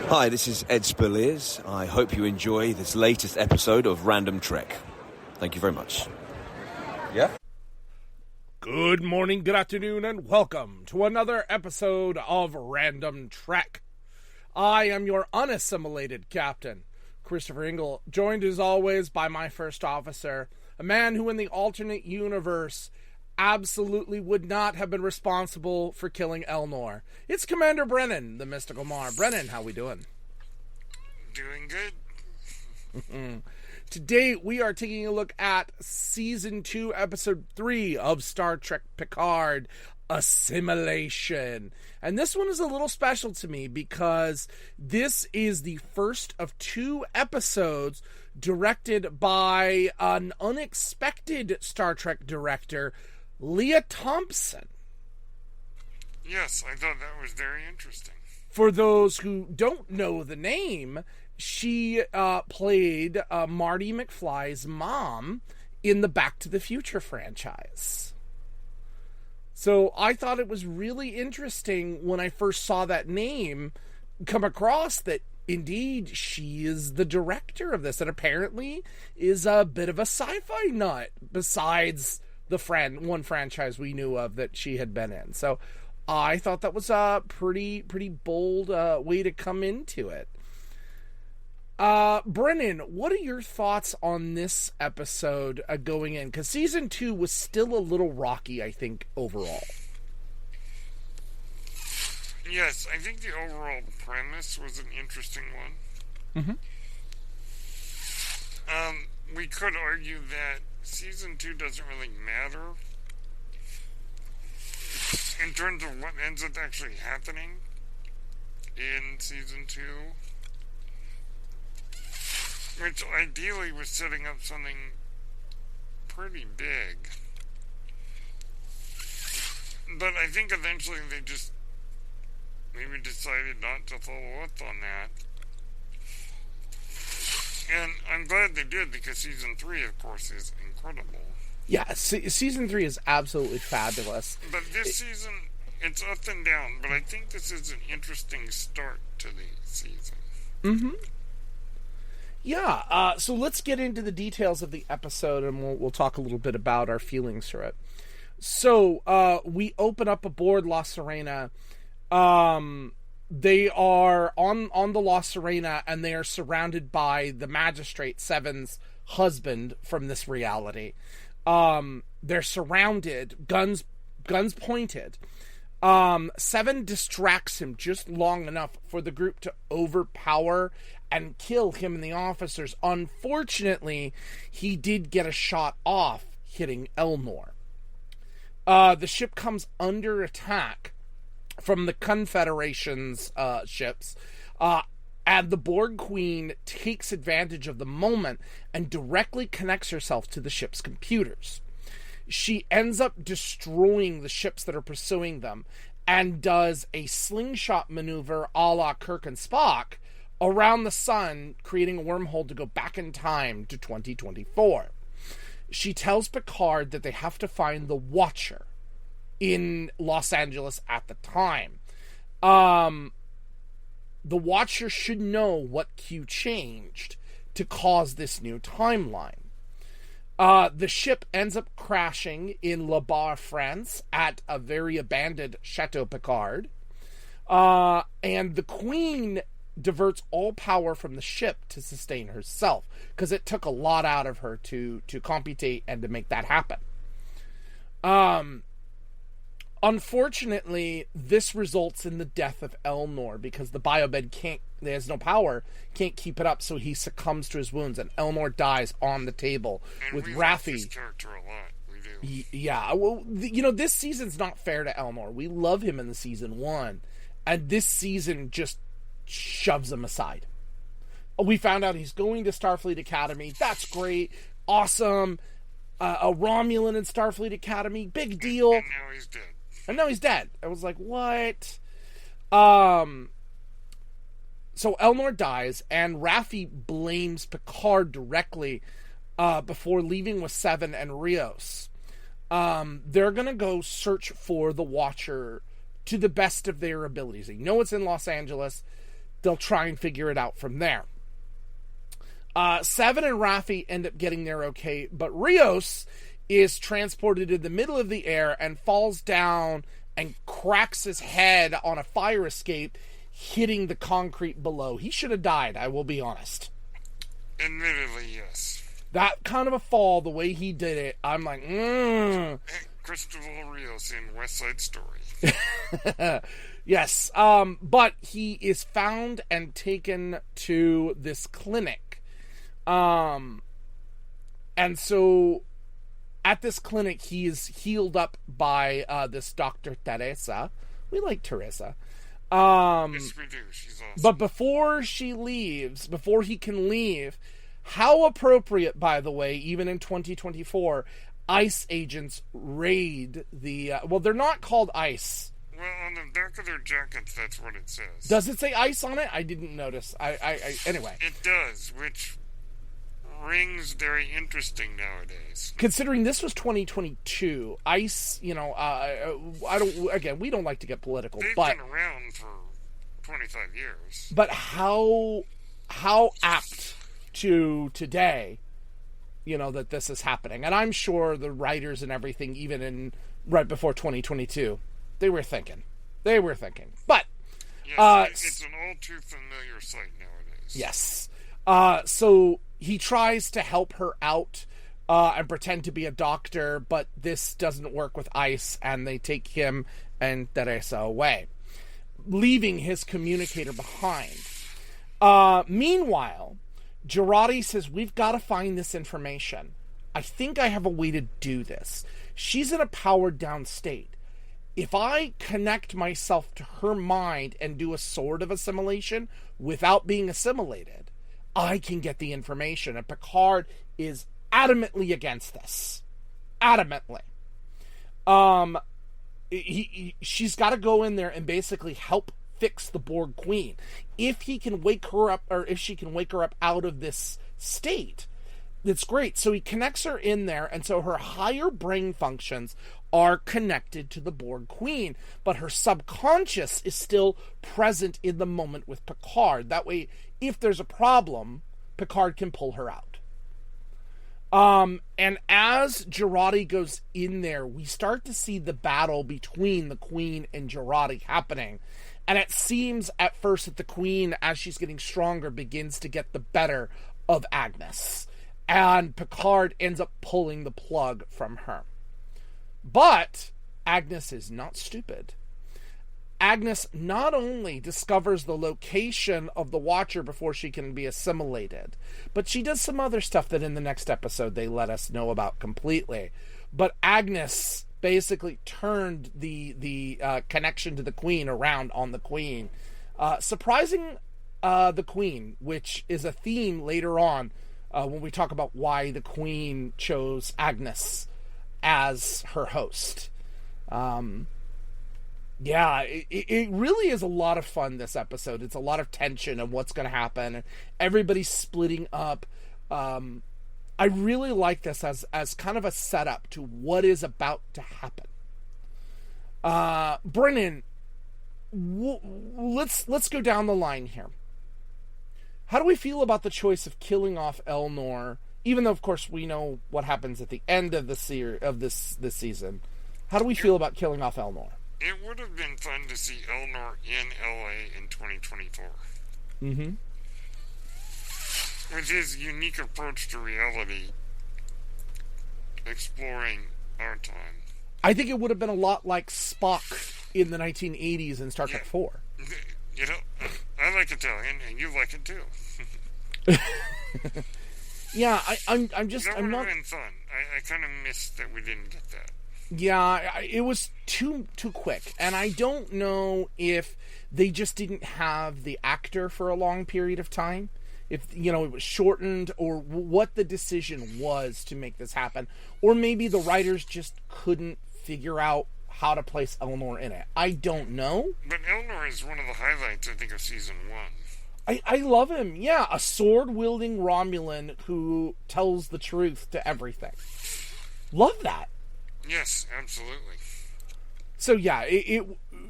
Hi, this is Ed Spilliers. I hope you enjoy this latest episode of Random Trek. Thank you very much. Yeah? Good morning, good afternoon, and welcome to another episode of Random Trek. I am your unassimilated captain, Christopher Ingle, joined as always by my first officer, a man who in the alternate universe absolutely would not have been responsible for killing Elnor. It's Commander Brennan, the Mystical Mar. Brennan, how we doing? Doing good. Today, we are taking a look at Season 2, Episode 3 of Star Trek Picard, Assimilation. And this one is a little special to me because this is the first of 2 episodes directed by an unexpected Star Trek director, Leah Thompson. Yes, I thought that was very interesting. For those who don't know the name, she played Marty McFly's mom in the Back to the Future franchise. So I thought it was really interesting when I first saw that name come across that indeed she is the director of this and apparently is a bit of a sci-fi nut besides the one franchise we knew of that she had been in. So I thought that was a pretty bold way to come into it. Brennan, what are your thoughts on this episode going in? Because Season 2 was still a little rocky, I think, overall. Yes, I think the overall premise was an interesting one. We could argue that Season 2 doesn't really matter in terms of what ends up actually happening in Season 2. Which ideally was setting up something pretty big. But I think eventually they just maybe decided not to follow up on that. And I'm glad they did because Season 3, of course, is incredible. Yeah, Season 3 is absolutely fabulous. But this season, it's up and down, but I think this is an interesting start to the season. Yeah, so let's get into the details of the episode, and we'll talk a little bit about our feelings for it. So, we open up aboard La Sirena. They are on the La Sirena, and they are surrounded by the Magistrate, Seven's husband from this reality. They're surrounded, guns pointed. Seven distracts him just long enough for the group to overpower and kill him and the officers. Unfortunately, he did get a shot off, hitting Elnor. The ship comes under attack from the Confederation's ships, and the Borg Queen takes advantage of the moment and directly connects herself to the ship's computers. She ends up destroying the ships that are pursuing them and does a slingshot maneuver a la Kirk and Spock around the sun, creating a wormhole to go back in time to 2024. She tells Picard that they have to find the Watcher in Los Angeles at the time. The Watcher should know what Q changed to cause this new timeline. The ship ends up crashing in Le Bar, France, at a very abandoned Chateau Picard. And the Queen diverts all power from the ship to sustain herself, because it took a lot out of her to computate and to make that happen. Unfortunately, this results in the death of Elnor, because the biobed there's no power, can't keep it up, so he succumbs to his wounds, and Elnor dies on the table and with we Raffi. like his character a lot. We do. Yeah, well, this season's not fair to Elnor. We love him in the season 1, and this season just shoves him aside. We found out he's going to Starfleet Academy. That's great. Awesome. A Romulan in Starfleet Academy. Big deal. And now he's dead. And now he's dead. I was like, what? So Elnor dies, and Raffi blames Picard directly before leaving with Seven and Rios. They're going to go search for the Watcher to the best of their abilities. They know it's in Los Angeles. they'll try and figure it out from there. Seven and Raffi end up getting there okay, but Rios is transported in the middle of the air and falls down and cracks his head on a fire escape, hitting the concrete below. He should have died, I will be honest. Admittedly, yes. That kind of a fall, the way he did it, I'm like, Christopher Rios in West Side Story. Yes, but he is found and taken to this clinic. And so at this clinic, he is healed up by this Dr. Teresa. We like Teresa. Yes, we do. She's awesome. But before she leaves, before he can leave, how appropriate, by the way, even in 2024, ICE agents raid the... well, they're not called ICE. Well, on the back of their jackets, that's what it says. Does it say ICE on it? I didn't notice. Anyway. It does, which rings very interesting nowadays. Considering this was 2022, ICE, we don't like to get political, They've but... been around for 25 years. But how apt to today, that this is happening. And I'm sure the writers and everything, even in right before 2022, they were thinking. But... Yes, it's an all too familiar sight nowadays. Yes. So he tries to help her out and pretend to be a doctor, but this doesn't work with ICE, and they take him and Teresa away, leaving his communicator behind. Meanwhile, Girardi says, we've got to find this information. I think I have a way to do this. She's in a powered-down state. If I connect myself to her mind and do a sort of assimilation without being assimilated, I can get the information. And Picard is adamantly against this. Adamantly. She's got to go in there and basically help fix the Borg Queen. If he can wake her up, or if she can wake her up out of this state, that's great. So he connects her in there, and so her higher brain functions are connected to the Borg Queen, but her subconscious is still present in the moment with Picard. That way, if there's a problem, Picard can pull her out. And as Girardi goes in there, we start to see the battle between the Queen and Girardi happening. And it seems at first that the Queen, as she's getting stronger, begins to get the better of Agnes. And Picard ends up pulling the plug from her. But Agnes is not stupid. Agnes not only discovers the location of the Watcher before she can be assimilated, but she does some other stuff that in the next episode they let us know about completely. But Agnes basically turned the connection to the Queen around on the Queen. Surprising the Queen, which is a theme later on when we talk about why the Queen chose Agnes as her host. Yeah, it really is a lot of fun, this episode. It's a lot of tension of what's going to happen. And everybody's splitting up. I really like this as kind of a setup to what is about to happen. Brennan, let's go down the line here. How do we feel about the choice of killing off Elnor? Even though, of course, we know what happens at the end of this season. How do we feel about killing off Elnor? It would have been fun to see Elnor in LA in 2024. Mm-hmm. With his unique approach to reality, exploring our time. I think it would have been a lot like Spock in the 1980s in Star Trek 4. You know, I like Italian, and you like it too. Yeah, I'm not... That would have been fun. I kind of missed that we didn't get that. Yeah, it was too quick, and I don't know if they just didn't have the actor for a long period of time, if it was shortened, or what the decision was to make this happen, or maybe the writers just couldn't figure out how to place Elnor in it. I don't know. But Elnor is one of the highlights, I think, of season 1. I love him. Yeah, a sword-wielding Romulan who tells the truth to everything. Love that. Yes, absolutely. So yeah,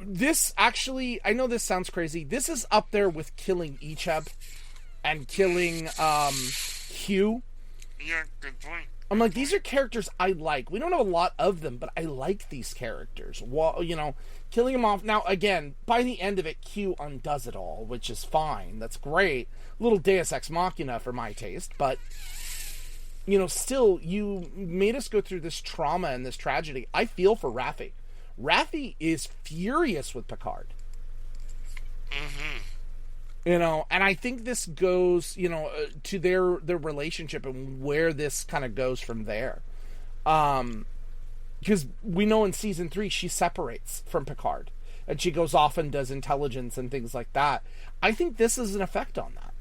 this actually, I know this sounds crazy. This is up there with killing Icheb and killing Hugh. Yeah, good point. I'm like, these are characters I like. We don't have a lot of them, but I like these characters. Well, killing them off. Now, again, by the end of it, Q undoes it all, which is fine. That's great. Little Deus Ex Machina for my taste, but, still, you made us go through this trauma and this tragedy. I feel for Raffi. Raffi is furious with Picard. Mm-hmm. And I think this goes, to their relationship and where this kind of goes from there. Because we know in season 3 she separates from Picard. And she goes off and does intelligence and things like that. I think this is an effect on that.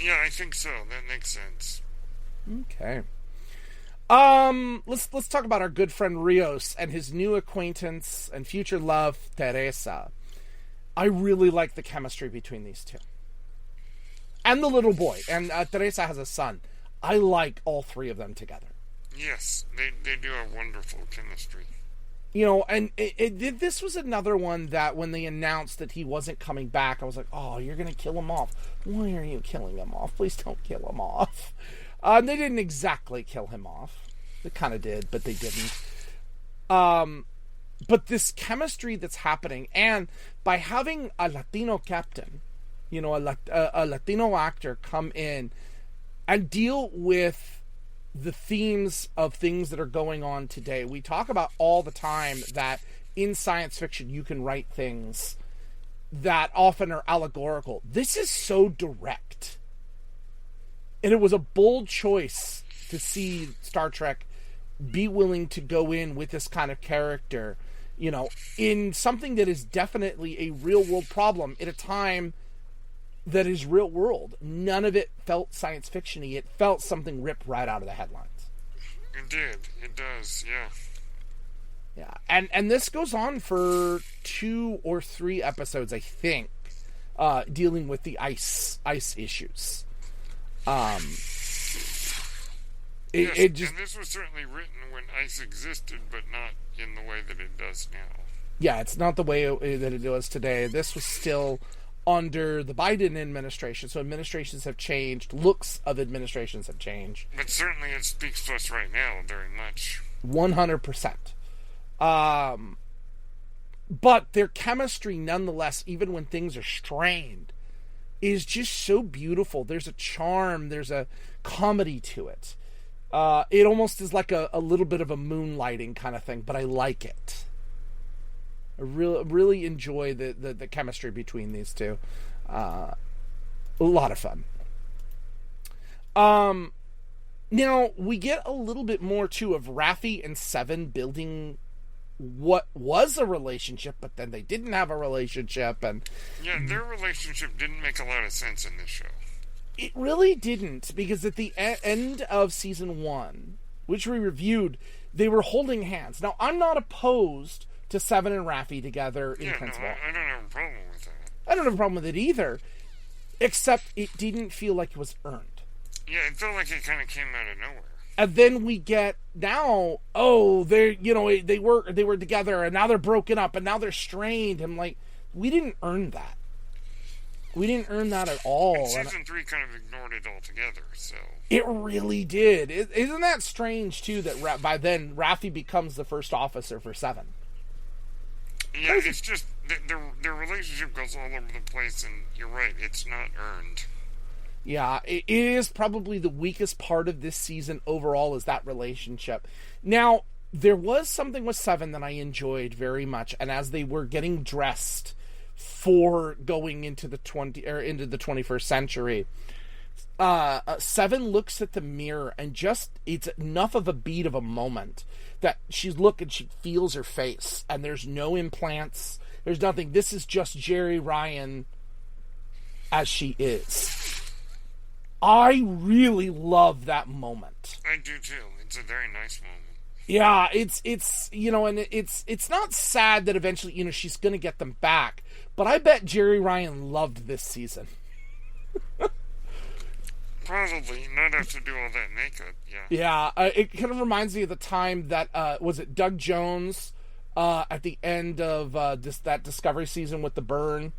Yeah, I think so. That makes sense. Okay. Let's talk about our good friend Rios and his new acquaintance and future love, Teresa. I really like the chemistry between these two. And the little boy. And Teresa has a son. I like all three of them together. Yes, they do a wonderful chemistry. And this was another one that when they announced that he wasn't coming back, I was like, oh, you're going to kill him off. Why are you killing him off? Please don't kill him off. They didn't exactly kill him off. They kind of did, but they didn't. But this chemistry that's happening, and by having a Latino captain, a Latino actor come in and deal with the themes of things that are going on today. We talk about all the time that in science fiction you can write things that often are allegorical. This is so direct. And it was a bold choice to see Star Trek be willing to go in with this kind of character, in something that is definitely a real world problem at a time that is real world. None of it felt science fiction-y. It felt something ripped right out of the headlines. It did. It does, yeah. Yeah. And this goes on for 2 or 3 episodes, I think, dealing with the ice issues. Yes, it just, and this was certainly written when ice existed, but not in the way that it does now. Yeah, it's not the way that it was today. This was still under the Biden administration, so administrations have changed. Looks of administrations have changed. But certainly it speaks to us right now very much. 100%. But their chemistry, nonetheless, even when things are strained, is just so beautiful. There's a charm. There's a comedy to it. It almost is like a little bit of a moonlighting kind of thing, but I like it. I really enjoy the chemistry between these two. A lot of fun. Now, we get a little bit more, too, of Raffi and Seven building what was a relationship, but then they didn't have a relationship. Yeah, their relationship didn't make a lot of sense in this show. It really didn't, because at the end of season 1, which we reviewed, they were holding hands. Now, I'm not opposed to Seven and Raffi together in principle. I don't have a problem with that. I don't have a problem with it either, except it didn't feel like it was earned. Yeah, it felt like it kind of came out of nowhere. And then we get now, they were together, and now they're broken up, and now they're strained. I'm like, we didn't earn that. We didn't earn that at all. And season 3 kind of ignored it altogether, so... It really did. Isn't that strange, too, that by then Raffi becomes the first officer for Seven? Yeah, it's just... Their relationship goes all over the place, and you're right, it's not earned. Yeah, it is probably the weakest part of this season overall, is that relationship. Now, there was something with Seven that I enjoyed very much, and as they were getting dressed for going into the 21st century, Seven looks at the mirror, and just, it's enough of a beat of a moment that she's looking, she feels her face, and there's no implants, there's nothing. This is just Jerry Ryan as she is. I really love that moment. I do too. It's a very nice moment. Yeah, it's and it's not sad that eventually, she's going to get them back, but I bet Jerry Ryan loved this season. Probably, not have to do all that makeup, yeah. Yeah, it kind of reminds me of the time that, was it Doug Jones at the end of that Discovery season with the burn,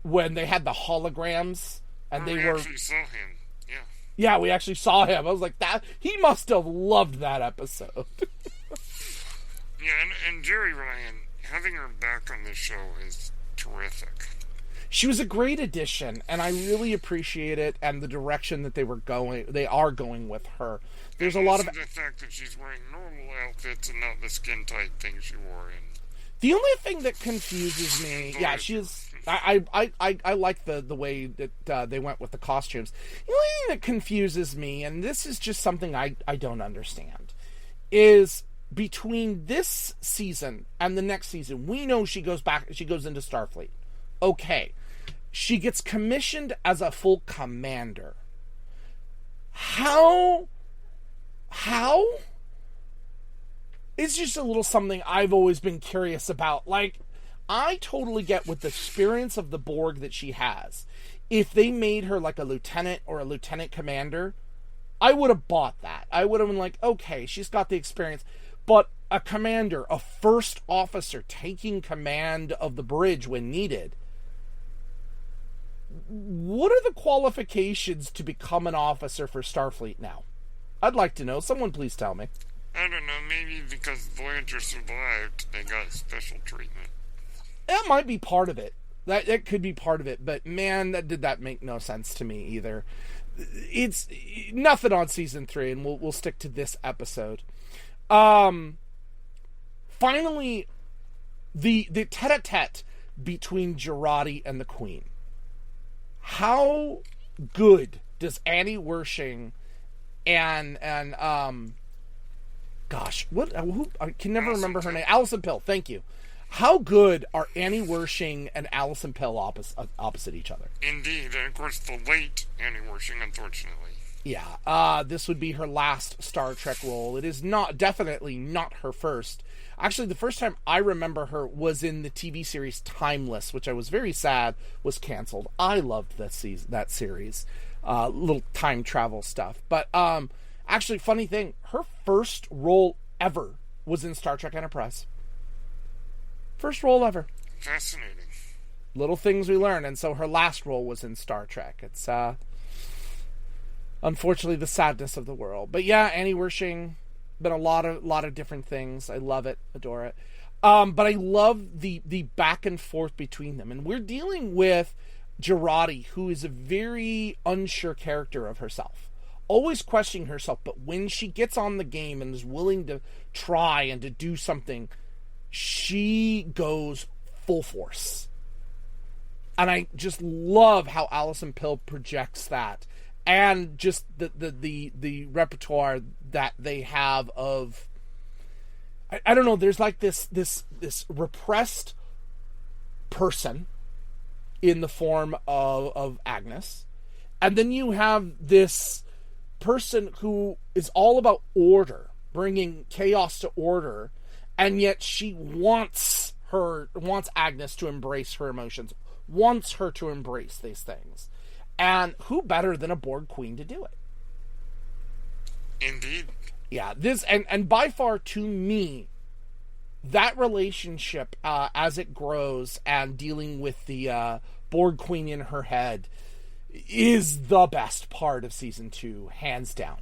when they had the holograms and we they were actually saw him. Yeah. Yeah, we actually saw him. I was like, that he must have loved that episode. Yeah, and Jerry Ryan, having her back on this show is terrific. She was a great addition, and I really appreciate it and the direction that they are going with her. There's a lot of the fact that she's wearing normal outfits and not the skin tight things she wore in. The only thing that confuses me, yeah, she is. I like the way that they went with the costumes. The only thing that confuses me, and this is just something I don't understand, is between this season and the next season, we know she goes into Starfleet. Okay. She gets commissioned as a full commander. How? It's just a little something I've always been curious about. Like, I totally get with the experience of the Borg that she has. If they made her like a lieutenant or a lieutenant commander, I would have bought that. I would have been like, okay, she's got the experience. But a commander, a first officer taking command of the bridge when needed, what are the qualifications to become an officer for Starfleet now? I'd like to know. Someone please tell me. I don't know, maybe because Voyager survived, they got special treatment. That might be part of it. That could be part of it, but man, did that make no sense to me either. It's nothing on season 3, and we'll stick to this episode. Finally, the tete-a-tete between Jurati and the Queen. How good does Annie Wershing and gosh, I can never remember her name. Alison Pill, thank you. How good are Annie Wershing and Alison Pill opposite each other? Indeed, and of course the late Annie Wershing, unfortunately. Yeah, this would be her last Star Trek role. It is definitely not her first. Actually, the first time I remember her was in the TV series Timeless, which I was very sad was canceled. I loved that series. Little time travel stuff. But actually, funny thing, her first role ever was in Star Trek Enterprise. First role ever. Fascinating. Little things we learn. And so her last role was in Star Trek. It's unfortunately the sadness of the world. But yeah, Annie Wershing, been a lot of different things. I love it, adore it. But I love the back and forth between them. And we're dealing with Jurati, who is a very unsure character of herself. Always questioning herself, but when she gets on the game and is willing to try and to do something, she goes full force. And I just love how Alison Pill projects that. And just the repertoire that they have of, I don't know, there's like this repressed person in the form of Agnes. And then you have this person who is all about order, bringing chaos to order, and yet she wants Agnes to embrace her emotions, wants her to embrace these things. And who better than a Borg Queen to do it? Indeed. Yeah, this and by far to me, that relationship as it grows and dealing with the Borg Queen in her head is the best part of season 2, hands down.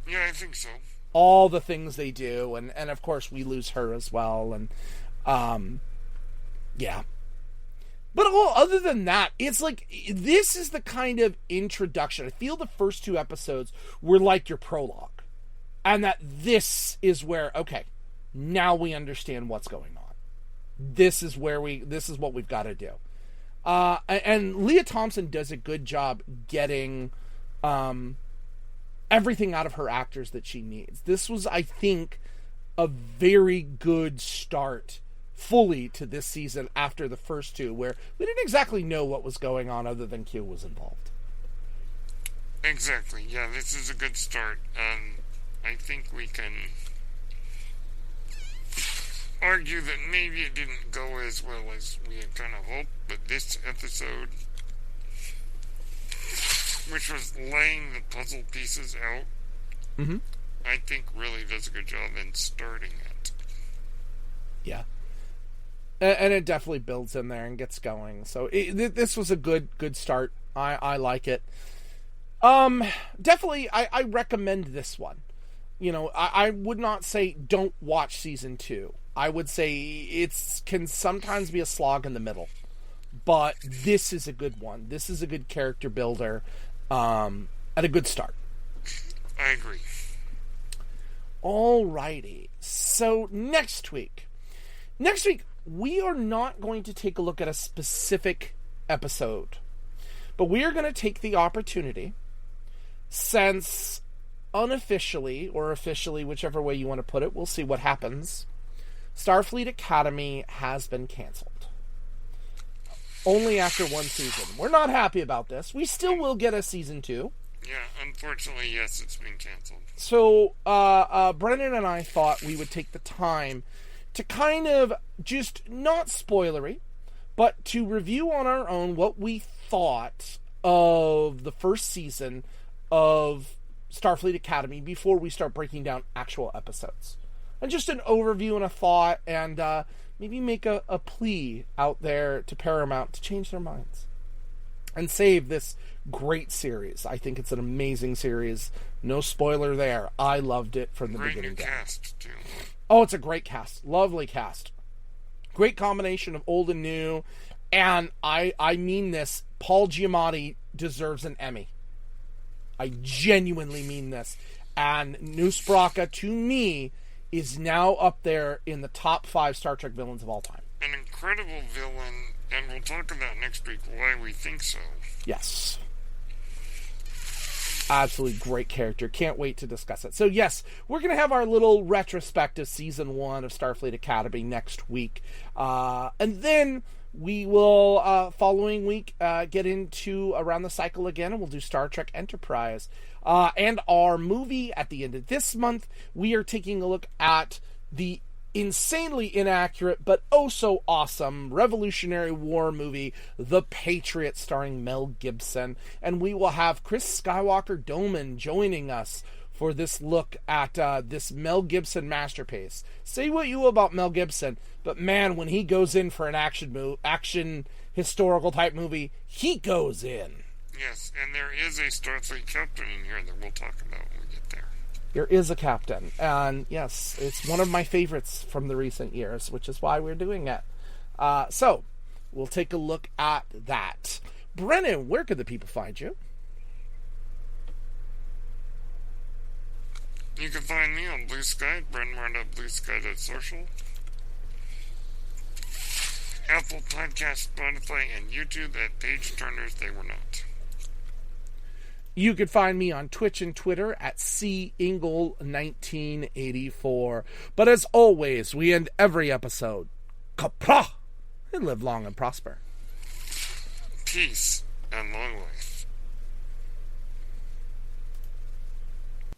Yeah, I think so. All the things they do, and of course we lose her as well, and yeah. But other than that, it's like, this is the kind of introduction. I feel the first 2 episodes were like your prologue. And that this is where, okay, now we understand what's going on. This is what we've got to do. And Leah Thompson does a good job getting everything out of her actors that she needs. This was, I think, a very good start fully to this season after the first 2, where we didn't exactly know what was going on other than Q was involved. Exactly. Yeah, this is a good start. I think we can argue that maybe it didn't go as well as we had kind of hoped, but this episode, which was laying the puzzle pieces out, I think really does a good job in starting it. Yeah. And it definitely builds in there and gets going. So this was a good start. I like it. Definitely, I recommend this one. You know, I would not say don't watch season 2. I would say it can sometimes be a slog in the middle. But this is a good one. This is a good character builder. And a good start. I agree. Alrighty. So next week, we are not going to take a look at a specific episode, but we are going to take the opportunity, since unofficially or officially, whichever way you want to put it, we'll see what happens, Starfleet Academy has been canceled. Only after one season. We're not happy about this. We still will get a season 2. Yeah, unfortunately, yes, it's been canceled. So, Brennan and I thought we would take the time to kind of just, not spoilery, but to review on our own what we thought of the first season of Starfleet Academy before we start breaking down actual episodes. And just an overview and a thought, and maybe make a plea out there to Paramount to change their minds and save this great series. I think it's an amazing series. No spoiler there. I loved it from the beginning. Great new cast, too. Oh, it's a great cast. Lovely cast. Great combination of old and new. And I mean this. Paul Giamatti deserves an Emmy. I genuinely mean this. And Noose Braca, to me, is now up there in the top 5 Star Trek villains of all time. An incredible villain, and we'll talk about next week why we think so. Yes. Absolutely great character. Can't wait to discuss it. So yes, we're going to have our little retrospective season 1 of Starfleet Academy next week. And then we will, following week, get into Around the Cycle again, and we'll do Star Trek Enterprise. And our movie at the end of this month, we are taking a look at the insanely inaccurate but oh so awesome Revolutionary War movie, The Patriot, starring Mel Gibson. And we will have Chris Skywalker Doman joining us for this look at this Mel Gibson masterpiece. Say what you will about Mel Gibson, but man, when he goes in for an action historical type movie, he goes in. Yes, and there is a Starfleet captain in here that we'll talk about when we get there. There is a captain, and yes, it's one of my favorites from the recent years, which is why we're doing it. So, we'll take a look at that. Brennan, where could the people find you? You can find me on Blue Sky, BrennMartin@BlueSky.social, Apple Podcast, Spotify, and YouTube at Page Turners They Were Not. You can find me on Twitch and Twitter at Ingle1984. But as always, we end every episode, Kapra, and live long and prosper. Peace and long life.